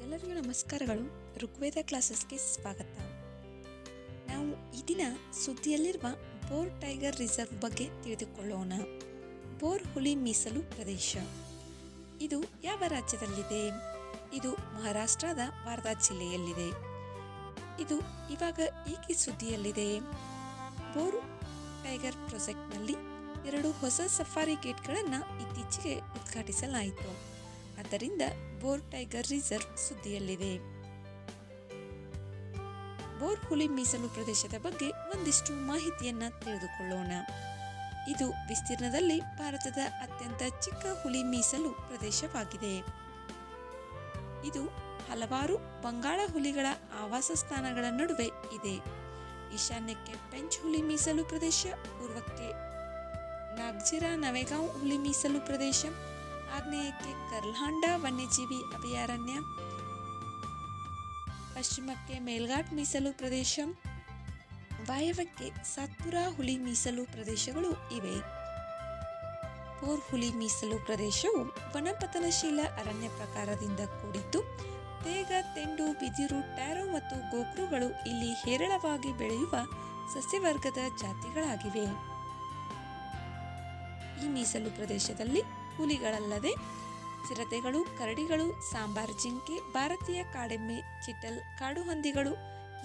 ಎಲ್ಲರಿಗೂ ನಮಸ್ಕಾರಗಳು. ಋಗ್ವೇದ ಕ್ಲಾಸಸ್ಗೆ ಸ್ವಾಗತ. ನಾವು ಈ ದಿನ ಸುದ್ದಿಯಲ್ಲಿರುವ ಬೋರ್ ಟೈಗರ್ ರಿಸರ್ವ್ ಬಗ್ಗೆ ತಿಳಿದುಕೊಳ್ಳೋಣ. ಬೋರ್ ಹುಲಿ ಮೀಸಲು ಪ್ರದೇಶ ಇದು ಯಾವ ರಾಜ್ಯದಲ್ಲಿದೆ? ಇದು ಮಹಾರಾಷ್ಟ್ರದ ವಾರ್ಧಾ ಜಿಲ್ಲೆಯಲ್ಲಿದೆ. ಇದು ಇವಾಗ ಏಕೆ ಸುದ್ದಿಯಲ್ಲಿದೆ? ಬೋರ್ ಟೈಗರ್ ಪ್ರಾಜೆಕ್ಟ್ನಲ್ಲಿ 2 ಹೊಸ ಸಫಾರಿ ಗೇಟ್ಗಳನ್ನು ಇತ್ತೀಚೆಗೆ ಉದ್ಘಾಟಿಸಲಾಯಿತು. ಆದ್ದರಿಂದ ಬೋರ್ ಟೈಗರ್ ರಿಸರ್ವ್ ಸುದ್ದಿಯಲ್ಲಿದೆ. ಬೋರ್ ಹುಲಿ ಮೀಸಲು ಪ್ರದೇಶದ ಬಗ್ಗೆ ಒಂದಿಷ್ಟು ಮಾಹಿತಿಯನ್ನ ತಿಳಿದುಕೊಳ್ಳೋಣ. ಇದು ವಿಸ್ತೀರ್ಣದಲ್ಲಿ ಭಾರತದ ಅತ್ಯಂತ ಚಿಕ್ಕ ಹುಲಿ ಮೀಸಲು ಪ್ರದೇಶವಾಗಿದೆ. ಇದು ಹಲವಾರು ಬಂಗಾಳ ಹುಲಿಗಳ ಆವಾಸ ಸ್ಥಾನಗಳ ನಡುವೆ ಇದೆ. ಈಶಾನ್ಯಕ್ಕೆ ಪೆಂಚ್ ಹುಲಿ ಮೀಸಲು ಪ್ರದೇಶ, ಪೂರ್ವಕ್ಕೆ ನಾಗ್ಜಿರಾ ನವೇಗಾಂವ್ ಹುಲಿ ಮೀಸಲು ಪ್ರದೇಶ, ಆಗ್ನೇಯಕ್ಕೆ ಕರ್ಲ್ಹಾಂಡ ವನ್ಯಜೀವಿ ಅಭಯಾರಣ್ಯ, ಪಶ್ಚಿಮಕ್ಕೆ ಮೇಲ್ಘಾಟ್ ಮೀಸಲು ಪ್ರದೇಶ, ವಾಯವ್ಯಕ್ಕೆ ಸಾತ್ಪುರಾ ಹುಲಿ ಮೀಸಲು ಪ್ರದೇಶಗಳು ಇವೆ. ಬೋರ್ ಹುಲಿ ಮೀಸಲು ಪ್ರದೇಶವು ವನಪತನಶೀಲ ಅರಣ್ಯ ಪ್ರಕಾರದಿಂದ ಕೂಡಿದ್ದು, ತೇಗ, ತೆಂಡು, ಬಿದಿರು, ಟ್ಯಾರೋ ಮತ್ತು ಗೋಕ್ರುಗಳು ಇಲ್ಲಿ ಹೇರಳವಾಗಿ ಬೆಳೆಯುವ ಸಸ್ಯವರ್ಗದ ಜಾತಿಗಳಾಗಿವೆ. ಈ ಮೀಸಲು ಪ್ರದೇಶದಲ್ಲಿ ಹುಲಿಗಳಲ್ಲದೆ ಚಿರತೆಗಳು, ಕರಡಿಗಳು, ಸಾಂಬಾರ್ ಜಿಂಕೆ, ಭಾರತೀಯ ಕಾಡೆಮ್ಮೆ, ಚಿಟ್ಟಲ್, ಕಾಡು ಹಂದಿಗಳು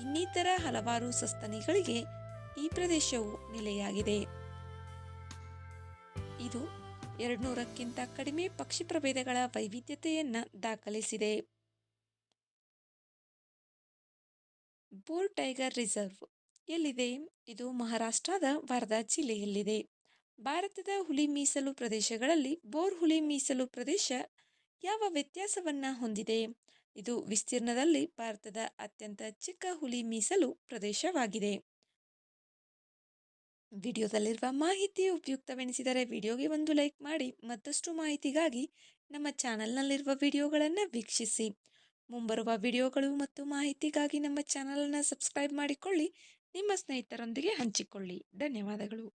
ಇನ್ನಿತರ ಹಲವಾರು ಸಸ್ತನಿಗಳಿಗೆ ಈ ಪ್ರದೇಶವು ನೆಲೆಯಾಗಿದೆ. ಇದು 200ಕ್ಕಿಂತ ಕಡಿಮೆ ಪಕ್ಷಿ ಪ್ರಭೇದಗಳ ವೈವಿಧ್ಯತೆಯನ್ನ ದಾಖಲಿಸಿದೆ. ಬೋರ್ ಟೈಗರ್ ರಿಸರ್ವ್ ಎಲ್ಲಿದೆ? ಇದು ಮಹಾರಾಷ್ಟ್ರದ ವಾರ್ಧಾ ಜಿಲ್ಲೆಯಲ್ಲಿದೆ. ಭಾರತದ ಹುಲಿ ಮೀಸಲು ಪ್ರದೇಶಗಳಲ್ಲಿ ಬೋರ್ ಹುಲಿ ಮೀಸಲು ಪ್ರದೇಶ ಯಾವ ವ್ಯತ್ಯಾಸವನ್ನ ಹೊಂದಿದೆ? ಇದು ವಿಸ್ತೀರ್ಣದಲ್ಲಿ ಭಾರತದ ಅತ್ಯಂತ ಚಿಕ್ಕ ಹುಲಿ ಮೀಸಲು ಪ್ರದೇಶವಾಗಿದೆ. ವಿಡಿಯೋದಲ್ಲಿರುವ ಮಾಹಿತಿ ಉಪಯುಕ್ತವೆನಿಸಿದರೆ ವಿಡಿಯೋಗೆ ಒಂದು ಲೈಕ್ ಮಾಡಿ. ಮತ್ತಷ್ಟು ಮಾಹಿತಿಗಾಗಿ ನಮ್ಮ ಚಾನೆಲ್ನಲ್ಲಿರುವ ವಿಡಿಯೋಗಳನ್ನು ವೀಕ್ಷಿಸಿ. ಮುಂಬರುವ ವಿಡಿಯೋಗಳು ಮತ್ತು ಮಾಹಿತಿಗಾಗಿ ನಮ್ಮ ಚಾನೆಲನ್ನು ಸಬ್ಸ್ಕ್ರೈಬ್ ಮಾಡಿಕೊಳ್ಳಿ. ನಿಮ್ಮ ಸ್ನೇಹಿತರೊಂದಿಗೆ ಹಂಚಿಕೊಳ್ಳಿ. ಧನ್ಯವಾದಗಳು.